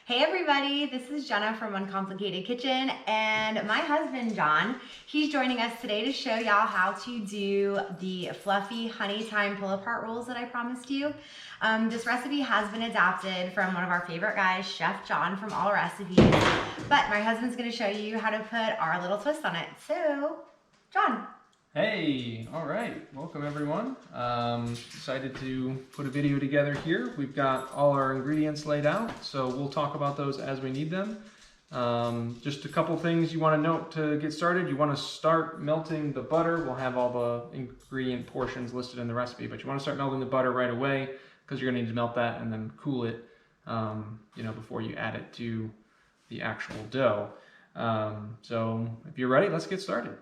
Hey everybody, this is Jenna from Uncomplicated Kitchen, and my husband John, he's joining us today to show y'all how to do the fluffy honey thyme pull-apart rolls that I promised you. This recipe has been adapted from one of our favorite guys, Chef John from All Recipes, but my husband's going to show you how to put our little twist on it. So, John. Hey, all right, welcome everyone. Decided to put a video together here. We've got all our ingredients laid out, so we'll talk about those as we need them. Just a couple things you want to note to get started. You want to start melting the butter. We'll have all the ingredient portions listed in the recipe, but you want to start melting the butter right away because you're going to need to melt that and then cool it, before you add it to the actual dough. So if you're ready, let's get started.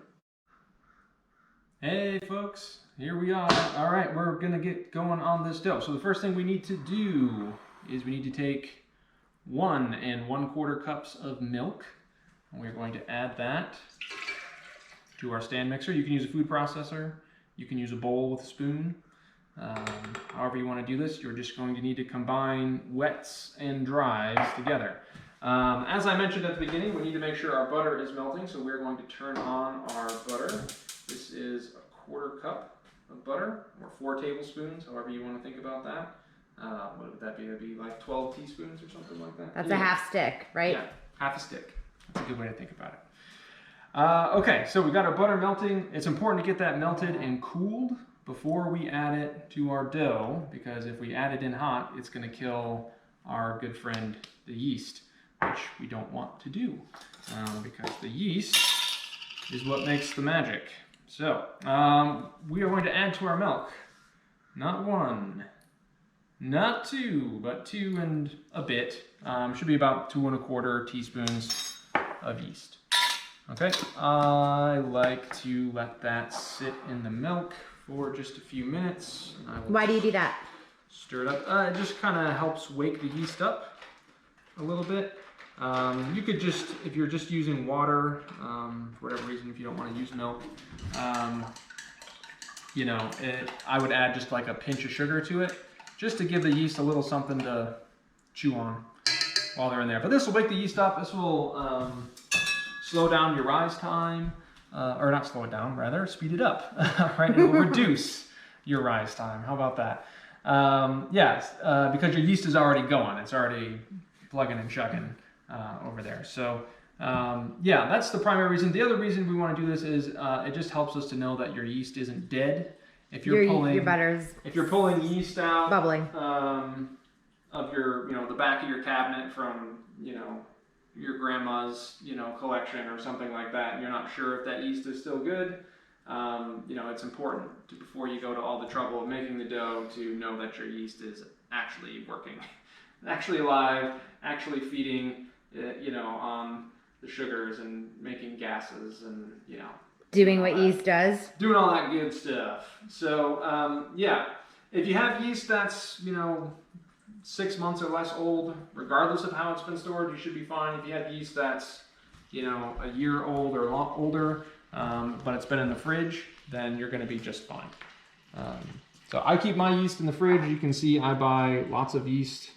Hey folks, here we are. All right, we're gonna get going on this dough. So the first thing we need to do is we need to take 1 1/4 cups of milk, and we're going to add that to our stand mixer. You can use a food processor, you can use a bowl with a spoon. However you want to do this, you're just going to need to combine wets and dries together. As I mentioned at the beginning, we need to make sure our butter is melting, so we're going to turn on our butter. This is a 1/4 cup of butter, or 4 tablespoons, however you want to think about that. What would that be? That'd be like 12 teaspoons or something like that. That's a half stick, right? Yeah, half a stick. That's a good way to think about it. Okay, so we got our butter melting. It's important to get that melted and cooled before we add it to our dough, because if we add it in hot, it's going to kill our good friend, the yeast, which we don't want to do, because the yeast is what makes the magic. So, we are going to add to our milk, not 1, not 2, but 2 and a bit. Should be about 2 1/4 teaspoons of yeast. Okay, I like to let that sit in the milk for just a few minutes. Why do you do that? Stir it up. It just kind of helps wake the yeast up a little bit. You could just, if you're just using water, for whatever reason, if you don't want to use milk, I would add just like a pinch of sugar to it, just to give the yeast a little something to chew on while they're in there. But this will wake the yeast up. This will slow down your rise time, or not slow it down, rather, speed it up, right? It will reduce your rise time. How about that? Because your yeast is already going. It's already plugging and chugging over there. So that's the primary reason. The other reason we want to do this is it just helps us to know that your yeast isn't dead. If you're pulling yeast out bubbling of your, the back of your cabinet from, your grandma's, collection or something like that, and you're not sure if that yeast is still good, it's important to, before you go to all the trouble of making the dough, to know that your yeast is actually working, actually alive, actually feeding, on the sugars and making gases and, doing what yeast does. Doing all that good stuff. So, if you have yeast that's, 6 months or less old, regardless of how it's been stored, you should be fine. If you have yeast that's, a year old or a lot older, but it's been in the fridge, then you're going to be just fine. So I keep my yeast in the fridge. You can see I buy lots of yeast,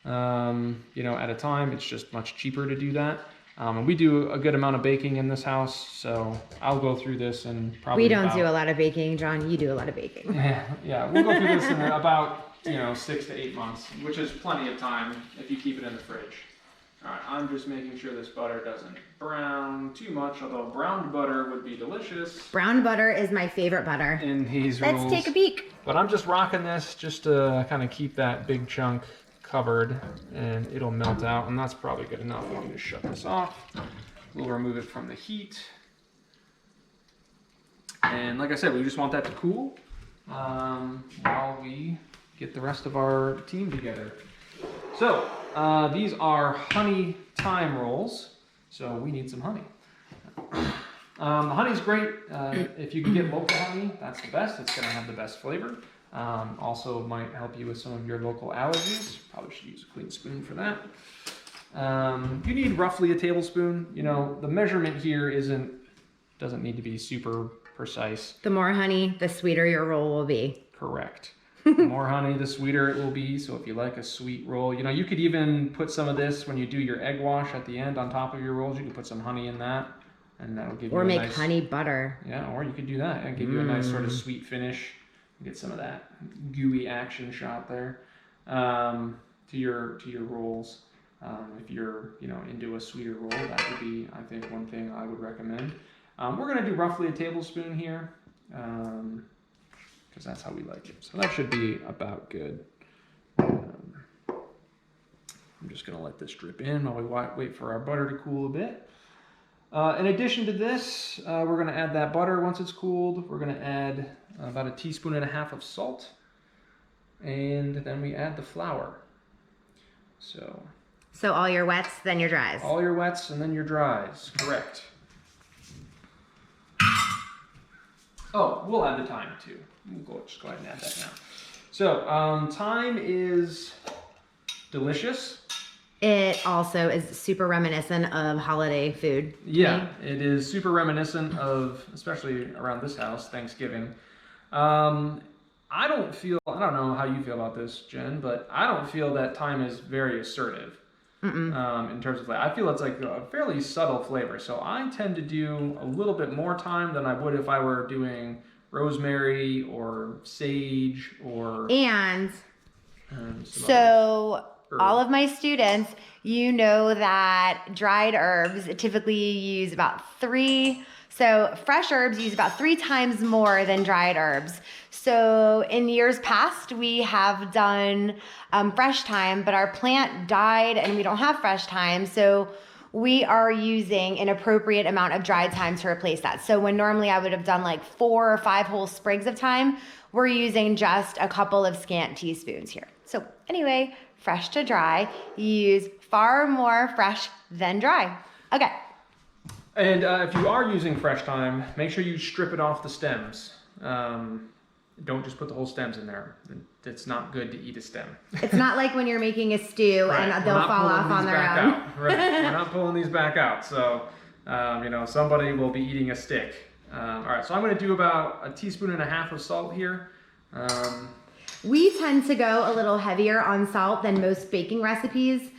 at a time. It's just much cheaper to do that. And we do a good amount of baking in this house, so I'll go through this in probably. We don't do a lot of baking, John. You do a lot of baking. Yeah, we'll go through this in about 6 to 8 months, which is plenty of time if you keep it in the fridge. All right, I'm just making sure this butter doesn't brown too much, although browned butter would be delicious. Brown butter is my favorite butter. In these rules. Let's take a peek. But I'm just rocking this just to kind of keep that big chunk covered, and it'll melt out, and that's probably good enough. We can just shut this off. We'll remove it from the heat. And like I said, we just want that to cool while we get the rest of our team together. So these are honey thyme rolls, so we need some honey. The honey's great. If you can get local honey, that's the best. It's going to have the best flavor. Also might help you with some of your local allergies. Probably should use a clean spoon for that. You need roughly a tablespoon. The measurement here doesn't need to be super precise. The more honey, the sweeter your roll will be. Correct. The more honey, the sweeter it will be. So if you like a sweet roll, you know, you could even put some of this when you do your egg wash at the end on top of your rolls. You can put some honey in that, and that'll give you a nice... Or make honey butter. Yeah, or you could do that and give you a nice sort of sweet finish. Get some of that gooey action shot there to your rolls. If you're, you know, into a sweeter roll, that would be, I think, one thing I would recommend. We're going to do roughly a tablespoon here. Because that's how we like it. So that should be about good. I'm just going to let this drip in while we wait for our butter to cool a bit. In addition to this, we're going to add that butter once it's cooled. We're going to add about 1.5 teaspoons of salt. And then we add the flour. So all your wets, then your dries. All your wets and then your dries, correct. Oh, we'll add the thyme too. We'll just go ahead and add that now. So, thyme is delicious. It also is super reminiscent of holiday food. Yeah, it is super reminiscent of, especially around this house, Thanksgiving. I don't know how you feel about this, Jen, but I don't feel that thyme is very assertive. In terms of flavor. I feel it's like a fairly subtle flavor. So I tend to do a little bit more thyme than I would if I were doing rosemary or sage or... And so all of my students, you know that dried herbs typically use about 3. So fresh herbs use about 3 times more than dried herbs. So in years past, we have done fresh thyme, but our plant died and we don't have fresh thyme. So we are using an appropriate amount of dried thyme to replace that. So when normally I would have done like 4 or 5 whole sprigs of thyme, we're using just a couple of scant teaspoons here. So anyway, fresh to dry, you use far more fresh than dry. Okay. And if you are using fresh thyme, make sure you strip it off the stems. Don't just put the whole stems in there. It's not good to eat a stem. It's not like when you're making a stew and they'll fall off on their own. Right. We're not pulling these back out. So, you know, somebody will be eating a stick. All right, so I'm going to do about 1.5 teaspoons of salt here. We tend to go a little heavier on salt than most baking recipes.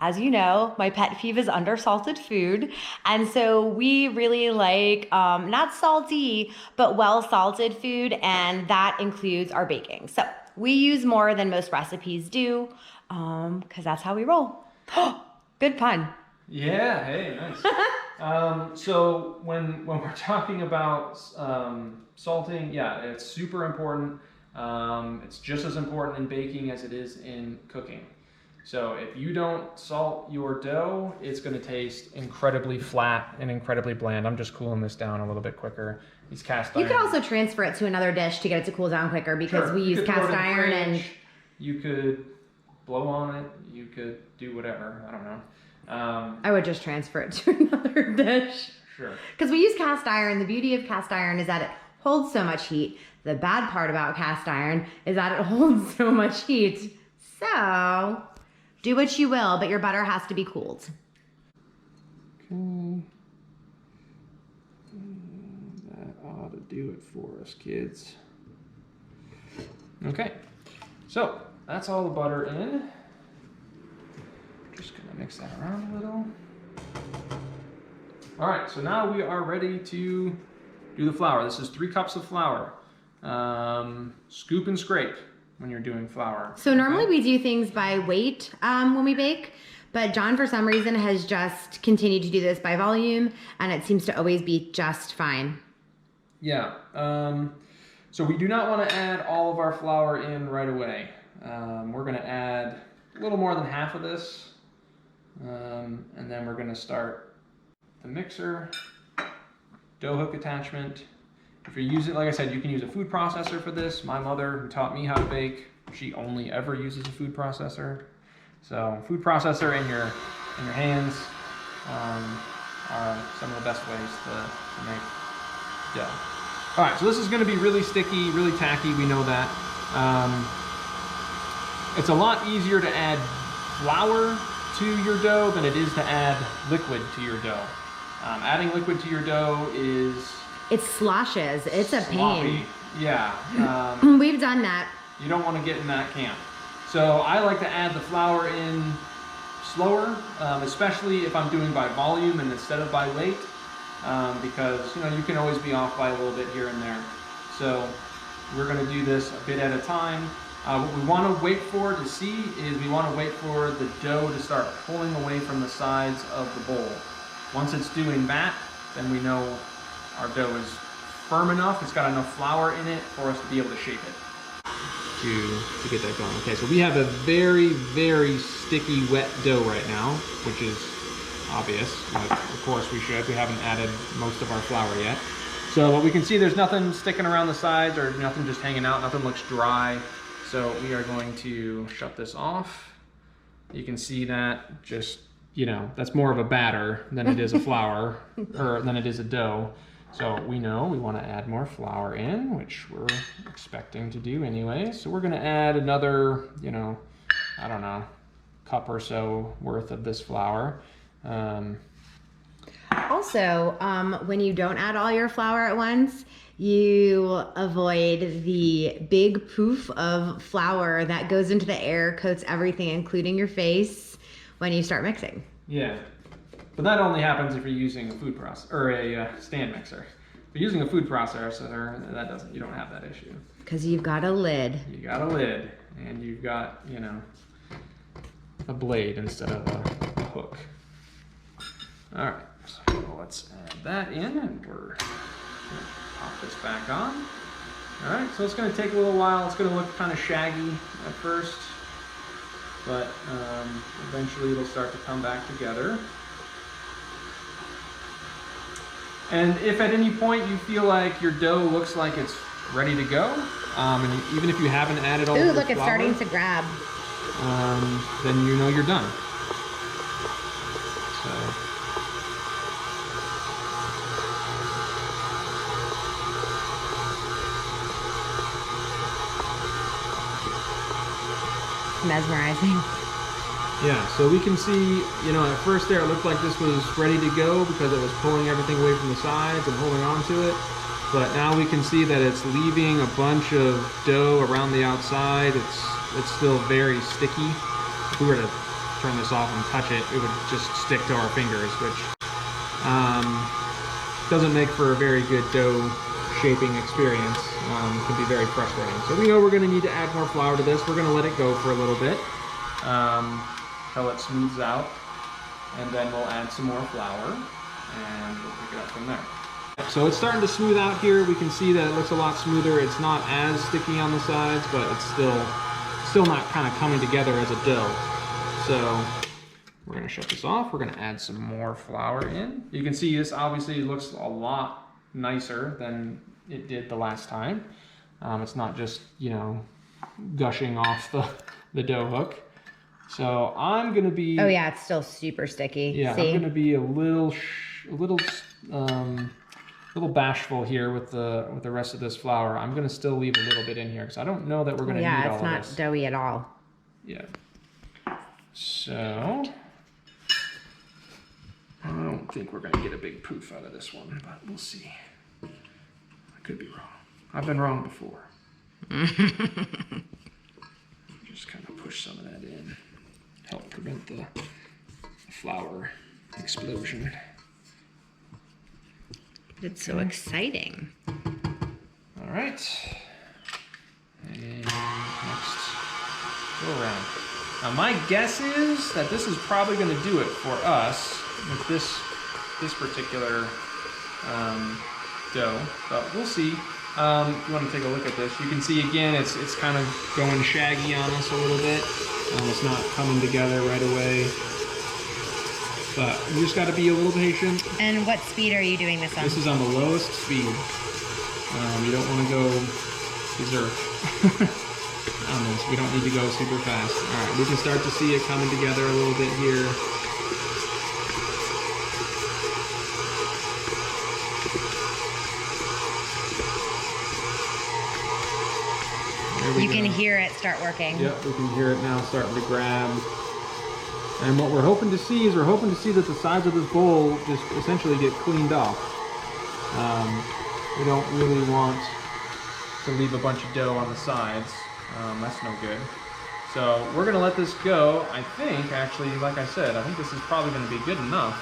As you know, my pet peeve is undersalted food. And so we really like not salty, but well-salted food, and that includes our baking. So we use more than most recipes do, because that's how we roll. Good pun. Yeah, hey, nice. So when we're talking about salting, yeah, it's super important. It's just as important in baking as it is in cooking. So if you don't salt your dough, it's going to taste incredibly flat and incredibly bland. I'm just cooling this down a little bit quicker. These cast iron. You could also transfer it to another dish to get it to cool down quicker because we use cast iron and... You could blow on it. You could do whatever. I don't know. I would just transfer it to another dish. Sure. Because we use cast iron. The beauty of cast iron is that it holds so much heat. The bad part about cast iron is that it holds so much heat. So... do what you will, but your butter has to be cooled. Okay. That ought to do it for us, kids. Okay. So, that's all the butter in. Just gonna mix that around a little. All right, so now we are ready to do the flour. This is 3 cups of flour. Scoop and scrape when you're doing flour. So normally we do things by weight when we bake, but John for some reason has just continued to do this by volume, and it seems to always be just fine. Yeah, so we do not want to add all of our flour in right away. We're going to add a little more than half of this, and then we're going to start the mixer, dough hook attachment. If you're using, like I said, you can use a food processor for this. My mother, who taught me how to bake, she only ever uses a food processor. So food processor in your hands are some of the best ways to make dough. All right, so this is going to be really sticky, really tacky. We know that. It's a lot easier to add flour to your dough than it is to add liquid to your dough. Adding liquid to your dough is... it sloshes. It's a pain. Yeah. We've done that. You don't want to get in that camp. So I like to add the flour in slower, especially if I'm doing by volume and instead of by weight, because you can always be off by a little bit here and there. So we're going to do this a bit at a time. What we want to wait for to see is we want to wait for the dough to start pulling away from the sides of the bowl. Once it's doing that, then we know our dough is firm enough, it's got enough flour in it for us to be able to shape it. To get that going. Okay, so we have a very, very sticky wet dough right now, which is obvious, but of course we should. We haven't added most of our flour yet. So we can see there's nothing sticking around the sides or nothing just hanging out, nothing looks dry. So we are going to shut this off. You can see that just, that's more of a batter than it is a flour, or than it is a dough. So we know we want to add more flour in, which we're expecting to do anyway. So we're going to add another, I don't know, cup or so worth of this flour. Also, when you don't add all your flour at once, you avoid the big poof of flour that goes into the air, coats everything, including your face, when you start mixing. Yeah. But that only happens if you're using a food processor or a stand mixer. If you're using a food processor, you don't have that issue. Because you've got a lid. You got a lid, and you've got, a blade instead of a hook. All right, so let's add that in, and we're gonna pop this back on. All right, so it's gonna take a little while. It's gonna look kind of shaggy at first, but eventually it'll start to come back together. And if at any point you feel like your dough looks like it's ready to go, and even if you haven't added all of your look, flour, it's starting to grab. Then you're done. So. Mesmerizing. Yeah, so we can see, at first there it looked like this was ready to go because it was pulling everything away from the sides and holding on to it. But now we can see that it's leaving a bunch of dough around the outside. It's still very sticky. If we were to turn this off and touch it, it would just stick to our fingers, which doesn't make for a very good dough shaping experience. It can be very frustrating. So we know we're going to need to add more flour to this. We're going to let it go for a little bit. Until it smooths out, and then we'll add some more flour and we'll pick it up from there. So it's starting to smooth out here. We can see that it looks a lot smoother. It's not as sticky on the sides, but it's still not kind of coming together as a dough. So we're going to shut this off. We're going to add some more flour in. You can see this obviously looks a lot nicer than it did the last time. It's not just, gushing off the dough hook. So I'm gonna be. Oh yeah, it's still super sticky. Yeah, See? I'm gonna be a little bashful here with the rest of this flour. I'm gonna still leave a little bit in here because I don't know that we're gonna need all of this. Yeah, it's not doughy at all. Yeah. So I don't think we're gonna get a big poof out of this one, but we'll see. I could be wrong. I've been wrong before. Just kind of push some of that in. Help prevent the flour explosion. It's so exciting. All right. And next, go around. Now my guess is that this is probably going to do it for us with this particular dough, but we'll see. If you want to take a look at this, you can see again it's kind of going shaggy on us a little bit. It's not coming together right away. But you just got to be a little patient. And what speed are you doing this on? This is on the lowest speed. You don't want to go berserk on this. We don't need to go super fast. All right, we can start to see it coming together a little bit here. You can hear it start working. Yep, we can hear it now starting to grab. And what we're hoping to see is that the sides of this bowl just essentially get cleaned off. We don't really want to leave a bunch of dough on the sides. That's no good. So we're gonna let this go. I think, actually, like I said, I think this is probably gonna be good enough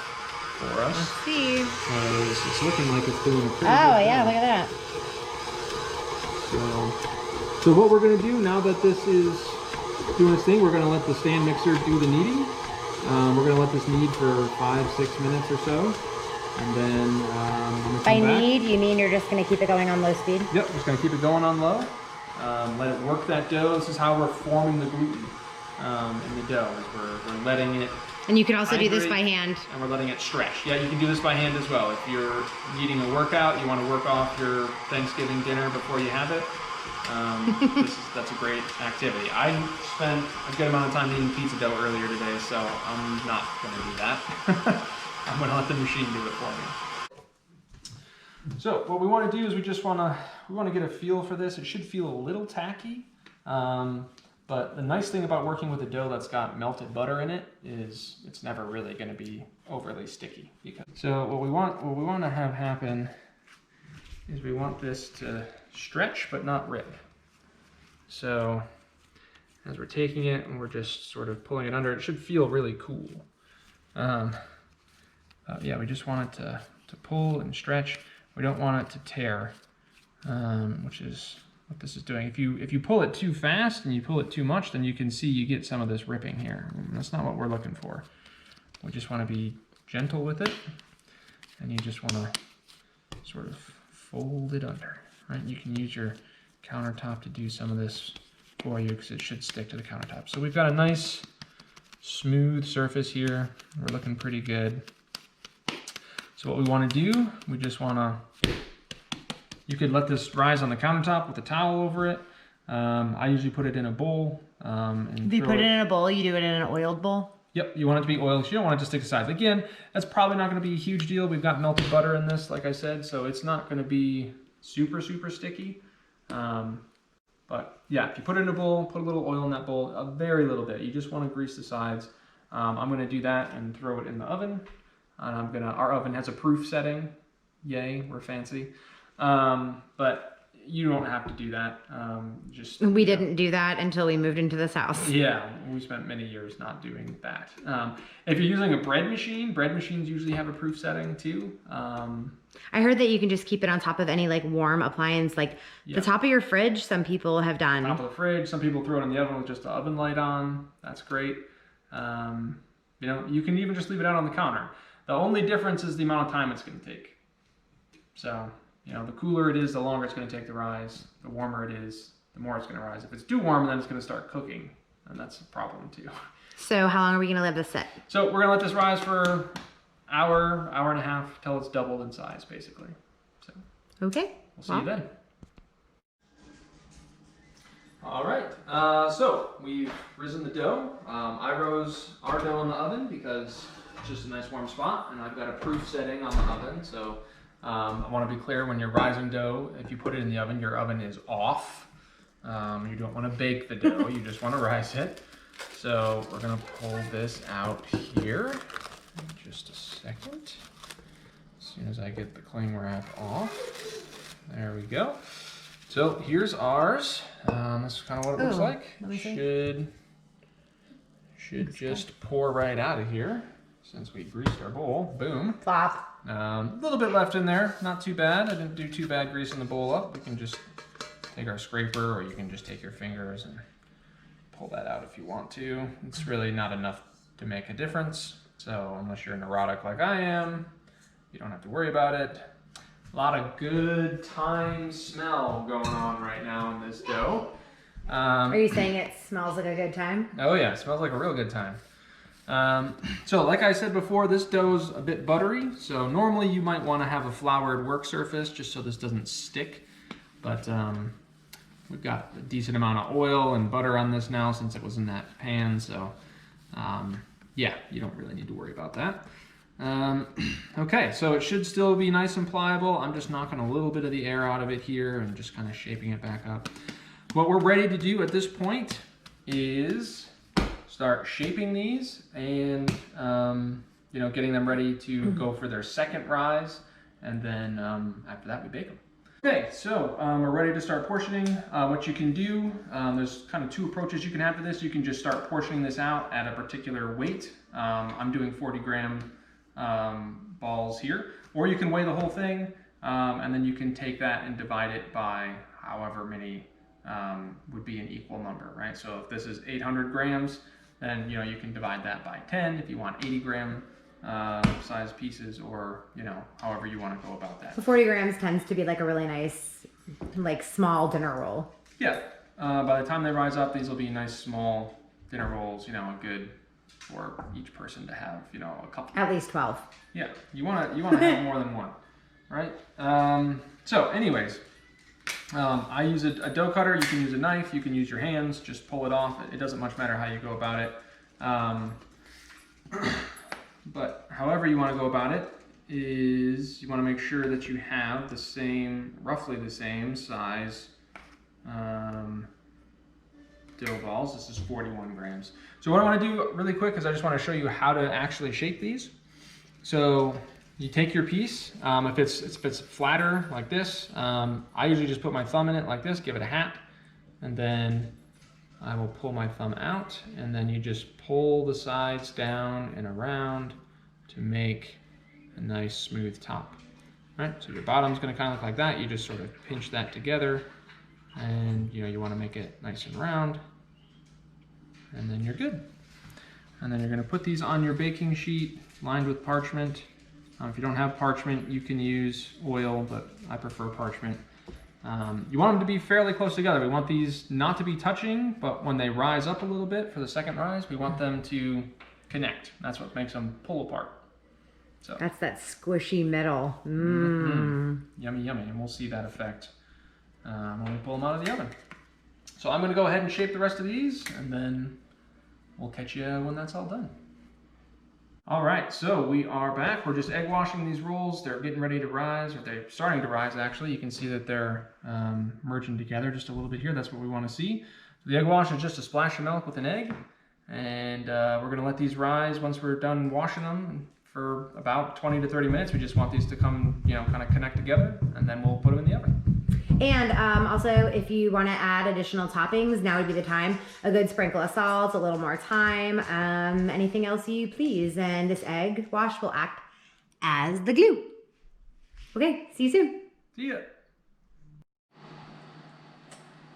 for us. Let's see. It's looking like it's doing a pretty Oh good yeah, job. look at that. So what we're gonna do now that this is doing its thing, we're gonna let the stand mixer do the kneading. We're gonna let this knead for 5-6 minutes or so. And then I'm gonna By come back. knead, you mean you're just gonna keep it going on low speed? Yep, just gonna keep it going on low. Let it work that dough. This is how we're forming the gluten in the dough. Is we're letting it. And you can also do this hydrate, by hand. And we're letting it stretch. Yeah, you can do this by hand as well. If you're needing a workout, you want to work off your Thanksgiving dinner before you have it. That's a great activity. I spent a good amount of time eating pizza dough earlier today, so I'm not going to do that. I'm going to let the machine do it for me. So what we want to do is we want to get a feel for this. It should feel a little tacky, but the nice thing about working with a dough that's got melted butter in it is it's never really going to be overly sticky. So what we want to have happen is we want this to stretch but not rip. So as we're taking it and we're just sort of pulling it under, it should feel really cool. Yeah, we just want it to pull and stretch. We don't want it to tear, which is what this is doing. If you pull it too fast and you pull it too much, then you can see you get some of this ripping here. And that's not what we're looking for. We just want to be gentle with it, and you just want to sort of fold it under, right? You can use your countertop to do some of this for you because it should stick to the countertop. So we've got a nice smooth surface here. We're looking pretty good. So what we want to do, we just want to, you could let this rise on the countertop with a towel over it. I usually put it in a bowl. If you put it in a bowl, you do it in an oiled bowl? Yep, you want it to be oiled. You don't want it to stick to sides. Again, that's probably not going to be a huge deal. We've got melted butter in this, like I said, so it's not going to be super sticky. But yeah, if you put it in a bowl, put a little oil in that bowl, a very little bit. You just want to grease the sides. I'm going to do that and throw it in the oven. And our oven has a proof setting. Yay, we're fancy. But you don't have to do that. We didn't do that until we moved into this house. Yeah, we spent many years not doing that. If you're using a bread machine, bread machines usually have a proof setting too. I heard that you can just keep it on top of any like warm appliance, like the top of your fridge. Some people have done. Top of the fridge. Some people throw it in the oven with just the oven light on. That's great. You know, you can even just leave it out on the counter. The only difference is the amount of time it's going to take. So, you know, the cooler it is, the longer it's going to take to rise. The warmer it is, the more it's going to rise. If it's too warm, then it's going to start cooking, and that's a problem too. So how long are we going to let this sit? So we're going to let this rise for hour and a half till it's doubled in size, basically. So okay. We'll see you then. All right, so we've risen the dough. I rose our dough in the oven because it's just a nice warm spot, and I've got a proof setting on the oven. So I want to be clear, when you're rising dough, if you put it in the oven, your oven is off. You don't want to bake the dough, you just want to rise it. So we're going to pull this out here in just a second. As soon as I get the cling wrap off. There we go. So here's ours. This is kind of what it looks like. Should just pour right out of here since we greased our bowl. Boom. Flop. A little bit left in there. Not too bad. I didn't do too bad greasing the bowl up. We can just take our scraper, or you can just take your fingers and pull that out if you want to. It's really not enough to make a difference. So unless you're neurotic like I am, you don't have to worry about it. A lot of good thyme smell going on right now in this dough. Are you saying it smells like a good time? Oh yeah, it smells like a real good time. So like I said before, this dough's a bit buttery. So normally you might want to have a floured work surface just so this doesn't stick. But we've got a decent amount of oil and butter on this now since it was in that pan. So yeah, you don't really need to worry about that. Okay, so it should still be nice and pliable. I'm just knocking a little bit of the air out of it here and just kind of shaping it back up. What we're ready to do at this point is start shaping these and you know, getting them ready to go for their second rise, and then after that we bake them. Okay, so we're ready to start portioning. What you can do, there's kind of two approaches you can have to this. You can just start portioning this out at a particular weight. I'm doing 40-gram balls here, or you can weigh the whole thing, and then you can take that and divide it by however many would be an equal number, right? So if this is 800 grams, then you can divide that by 10 if you want 80-gram size pieces, or however you want to go about that. So 40 grams tends to be like a really nice, like small dinner roll. Yeah. By the time they rise up, these will be nice small dinner rolls. Good for each person to have. A couple. At least 12. Yeah. You want to have more than one, right? So, anyways, I use a dough cutter. You can use a knife. You can use your hands. Just pull it off. It doesn't much matter how you go about it. But however you want to go about it is you want to make sure that you have the same, roughly the same size dough balls. This is 41 grams. So what I want to do really quick is I just want to show you how to actually shape these. So you take your piece, if it's flatter like this, I usually just put my thumb in it like this, give it a hat, and then I will pull my thumb out, and then you just pull the sides down and around to make a nice smooth top. Right? So your bottom's going to kind of look like that. You just sort of pinch that together, and you want to make it nice and round, and then you're good. And then you're going to put these on your baking sheet lined with parchment. If you don't have parchment, you can use oil, but I prefer parchment. You want them to be fairly close together. We want these not to be touching, but when they rise up a little bit for the second rise, we want them to connect. That's what makes them pull apart. So that's that squishy middle. Yummy, yummy. And we'll see that effect when we pull them out of the oven. So I'm going to go ahead and shape the rest of these, and then we'll catch you when that's all done. All right, so we are back. We're just egg washing these rolls. They're getting ready to rise, or they're starting to rise actually. You can see that they're merging together just a little bit here. That's what we want to see. So the egg wash is just a splash of milk with an egg, and we're going to let these rise once we're done washing them for about 20 to 30 minutes. We just want these to come, kind of connect together, and then we'll put them in the oven. And also, if you want to add additional toppings, now would be the time. A good sprinkle of salt, a little more thyme, anything else you please. And this egg wash will act as the glue. Okay, see you soon. See ya.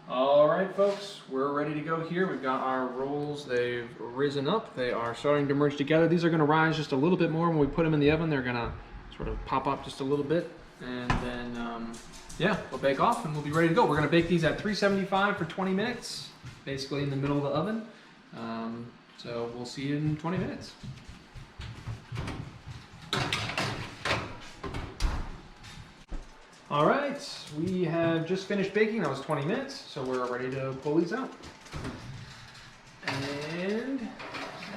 All right, folks, we're ready to go here. We've got our rolls. They've risen up. They are starting to merge together. These are going to rise just a little bit more when we put them in the oven. They're going to sort of pop up just a little bit, and then yeah, we'll bake off and we'll be ready to go. We're going to bake these at 375 for 20 minutes, basically in the middle of the oven. So we'll see you in 20 minutes. All right, we have just finished baking. That was 20 minutes, so we're ready to pull these out. And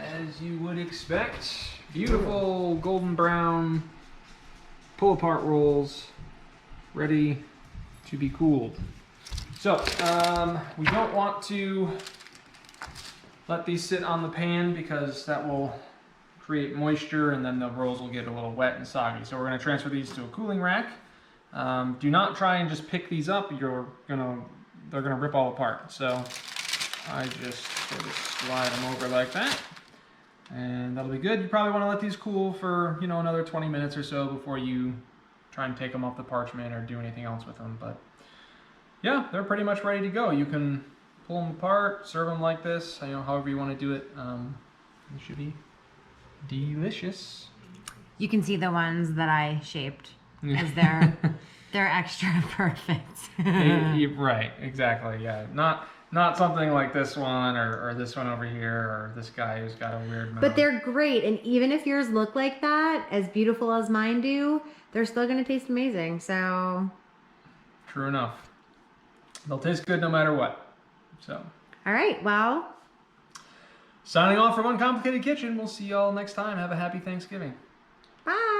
as you would expect, beautiful golden brown pull apart rolls ready to be cooled. So we don't want to let these sit on the pan because that will create moisture and then the rolls will get a little wet and soggy. So we're going to transfer these to a cooling rack. Do not try and just pick these up. They're gonna rip all apart. So I just sort of slide them over like that, and that'll be good. You probably want to let these cool for another 20 minutes or so before you try and take them off the parchment or do anything else with them. But yeah, they're pretty much ready to go. You can pull them apart, serve them like this, however you want to do it. It should be delicious. You can see the ones that I shaped. Because they're extra perfect. Right, exactly. Yeah, not something like this one or this one over here or this guy who's got a weird mouth. But they're great, and even if yours look like that, as beautiful as mine do, they're still going to taste amazing. So true enough. They'll taste good no matter what. So. All right. Well. Signing off from Uncomplicated Kitchen. We'll see y'all next time. Have a happy Thanksgiving. Bye.